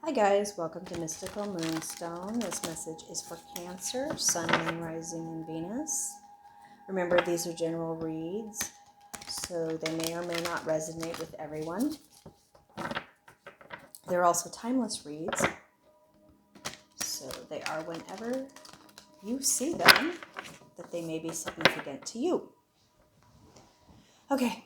Hi guys, welcome to Mystical Moonstone. This message is for Cancer, Sun, Moon, Rising, and Venus. Remember, these are general reads, so they may or may not resonate with everyone. They're also timeless reads, so they are whenever you see them that they may be significant to you. Okay.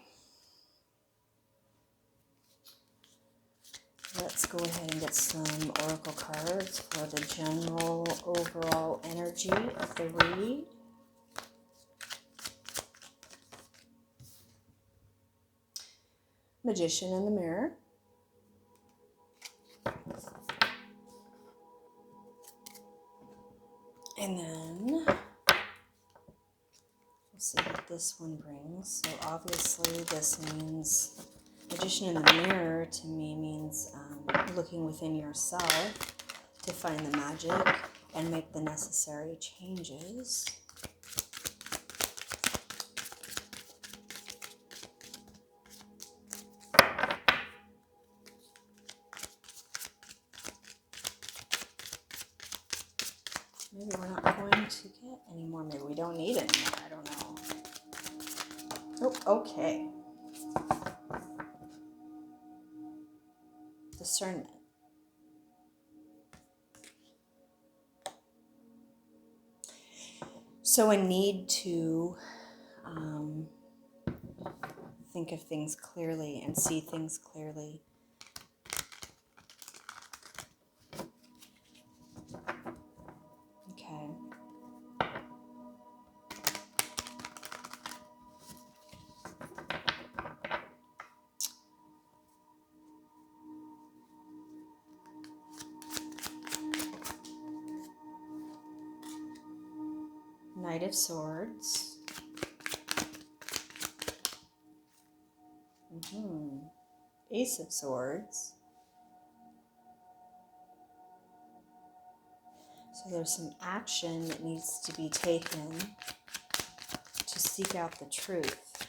Let's go ahead and get some oracle cards for the general overall energy of the read. Magician in the Mirror. And then we'll see what this one brings. So obviously this means Magician in the Mirror to me means looking within yourself to find the magic and make the necessary changes. Maybe we're not going to get any more. Maybe we don't need any more. I don't know. Oh, okay. Discernment. So a need to think of things clearly and see things clearly. Okay. Knight of Swords. Ace of Swords. So there's some action that needs to be taken to seek out the truth.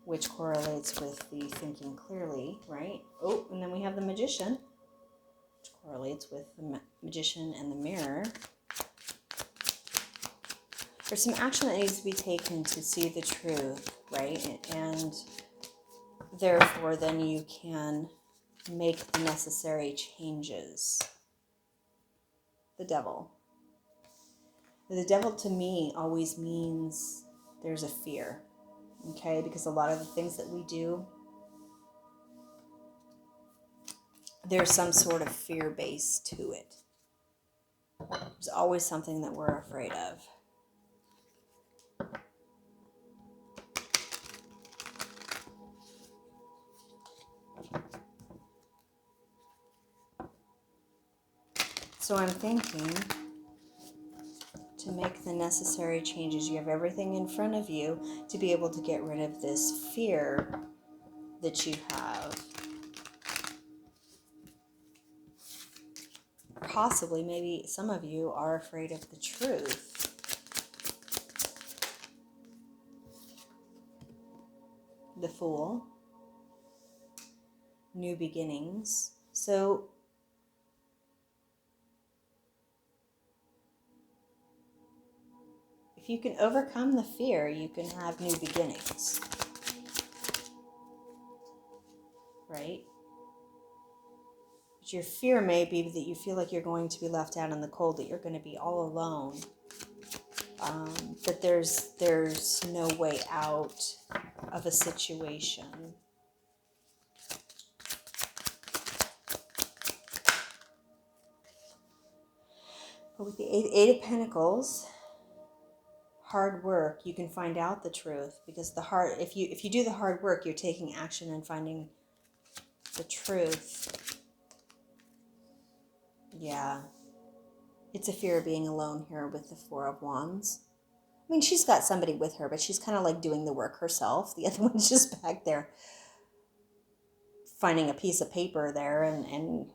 Which correlates with the thinking clearly, right? Oh, and then we have the Magician, which correlates with the Magician and the Mirror. There's some action that needs to be taken to see the truth, right? And therefore, then you can make the necessary changes. The Devil. The Devil to me always means there's a fear, okay? Because a lot of the things that we do, there's some sort of fear base to it. There's always something that we're afraid of. So I'm thinking to make the necessary changes. You have everything in front of you to be able to get rid of this fear that you have. Possibly, maybe some of you are afraid of the truth. The Fool. New beginnings. So if you can overcome the fear, you can have new beginnings. Right? But your fear may be that you feel like you're going to be left out in the cold, that you're going to be all alone. That there's no way out of a situation. But with the Eight of Pentacles, hard work, you can find out the truth, because if you do the hard work, you're taking action and finding the truth. Yeah. It's a fear of being alone here with the Four of Wands. I mean, she's got somebody with her, but she's kind of like doing the work herself. The other one's just back there finding a piece of paper there and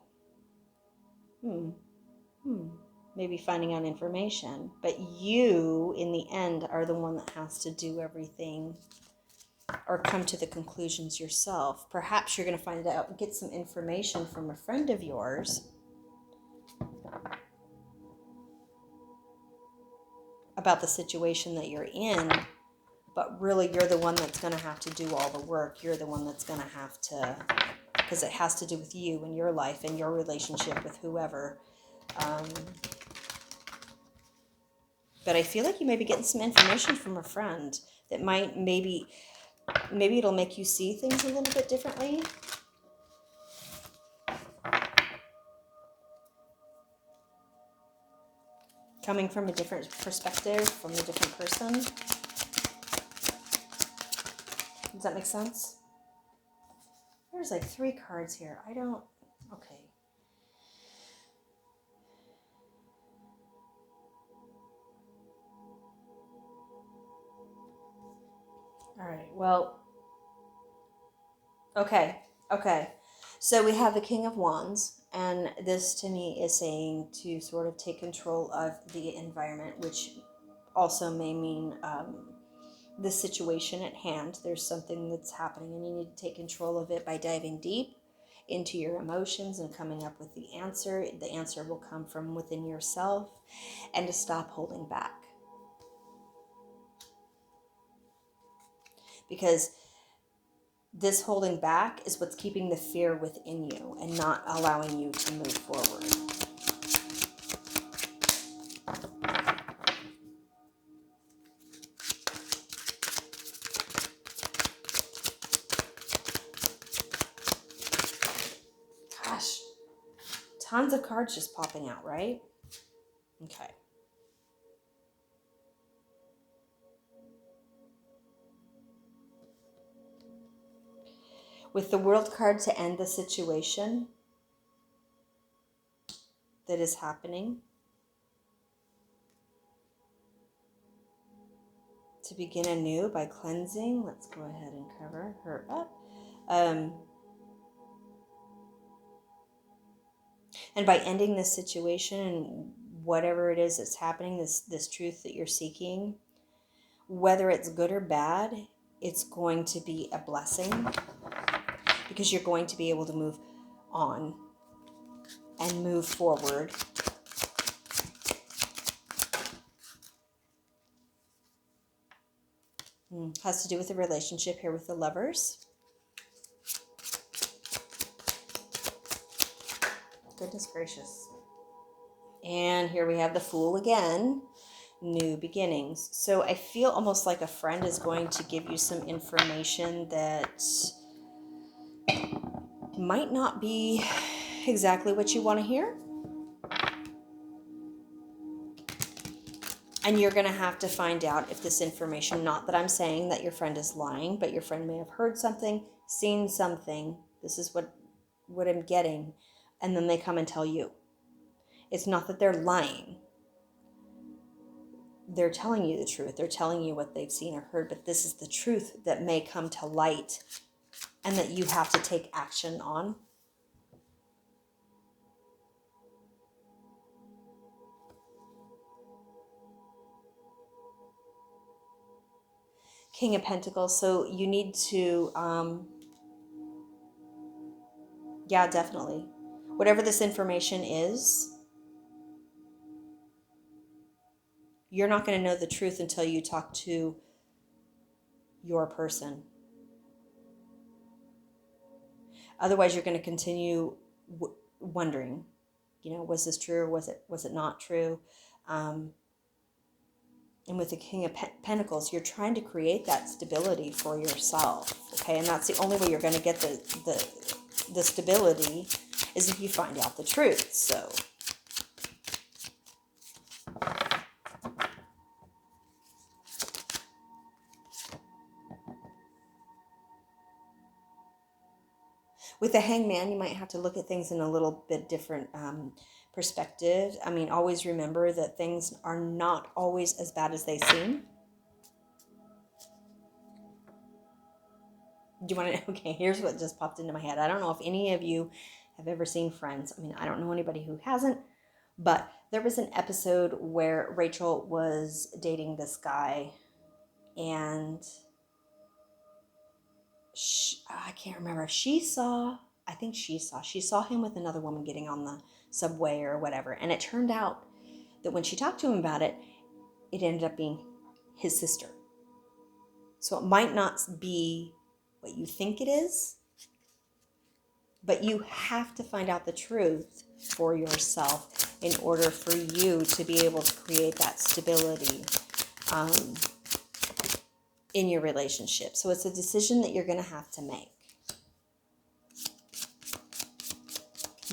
maybe finding out information. But you, in the end, are the one that has to do everything, or come to the conclusions yourself. Perhaps you're going to find out, get some information from a friend of yours about the situation that you're in, but really you're the one that's going to have to do all the work. You're the one that's going to have to, because it has to do with you and your life and your relationship with whoever. But I feel like you may be getting some information from a friend that might, maybe it'll make you see things a little bit differently. Coming from a different perspective, from a different person. Does that make sense? There's like 3 cards here. Okay. All right, well, okay. So we have the King of Wands, and this to me is saying to sort of take control of the environment, which also may mean the situation at hand. There's something that's happening and you need to take control of it by diving deep into your emotions and coming up with the answer. The answer will come from within yourself, and to stop holding back. Because this holding back is what's keeping the fear within you and not allowing you to move forward. Gosh, tons of cards just popping out, right? Okay. With the World card to end the situation that is happening, to begin anew by cleansing. Let's go ahead and cover her up. And by ending this situation and whatever it is that's happening, this truth that you're seeking, whether it's good or bad, it's going to be a blessing, because you're going to be able to move on and move forward. Has to do with the relationship here with the Lovers. Goodness gracious. And here we have the Fool again. New beginnings. So I feel almost like a friend is going to give you some information that might not be exactly what you want to hear. And you're going to have to find out if this information, not that I'm saying that your friend is lying, but your friend may have heard something, seen something. This is what I'm getting. And then they come and tell you. It's not that they're lying. They're telling you the truth. They're telling you what they've seen or heard, but this is the truth that may come to light and that you have to take action on. King of Pentacles. So you need to, yeah, definitely. Whatever this information is, you're not going to know the truth until you talk to your person. Otherwise, you're going to continue wondering, was this true or was it not true? And with the King of Pentacles, you're trying to create that stability for yourself, okay? And that's the only way you're going to get the stability is if you find out the truth. So with the Hangman, you might have to look at things in a little bit different perspective. I mean, always remember that things are not always as bad as they seem. Do you want to? Okay, here's what just popped into my head. I don't know if any of you have ever seen Friends. I mean, I don't know anybody who hasn't, but there was an episode where Rachel was dating this guy, and I can't remember. She saw him with another woman getting on the subway or whatever. And it turned out that when she talked to him about it, it ended up being his sister. So it might not be what you think it is, but you have to find out the truth for yourself in order for you to be able to create that stability in your relationship. So it's a decision that you're going to have to make.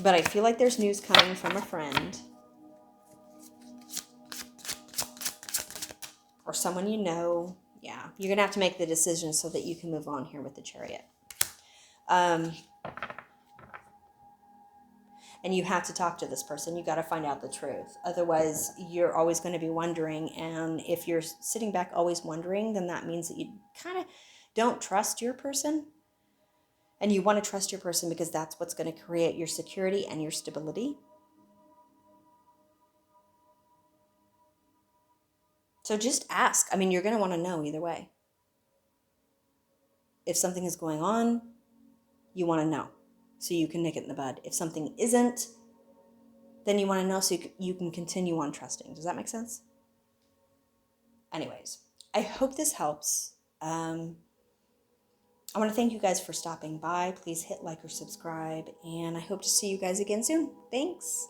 But I feel like there's news coming from a friend or someone you know. Yeah, you're going to have to make the decision so that you can move on here with the Chariot. And you have to talk to this person. You got to find out the truth. Otherwise, you're always going to be wondering. And if you're sitting back always wondering, then that means that you kind of don't trust your person. And you want to trust your person because that's what's going to create your security and your stability. So just ask. I mean, you're going to want to know either way. If something is going on, you want to know so you can nip it in the bud. If something isn't, then you want to know so you can continue on trusting. Does that make sense? Anyways, I hope this helps. I want to thank you guys for stopping by. Please hit like or subscribe, and I hope to see you guys again soon. Thanks.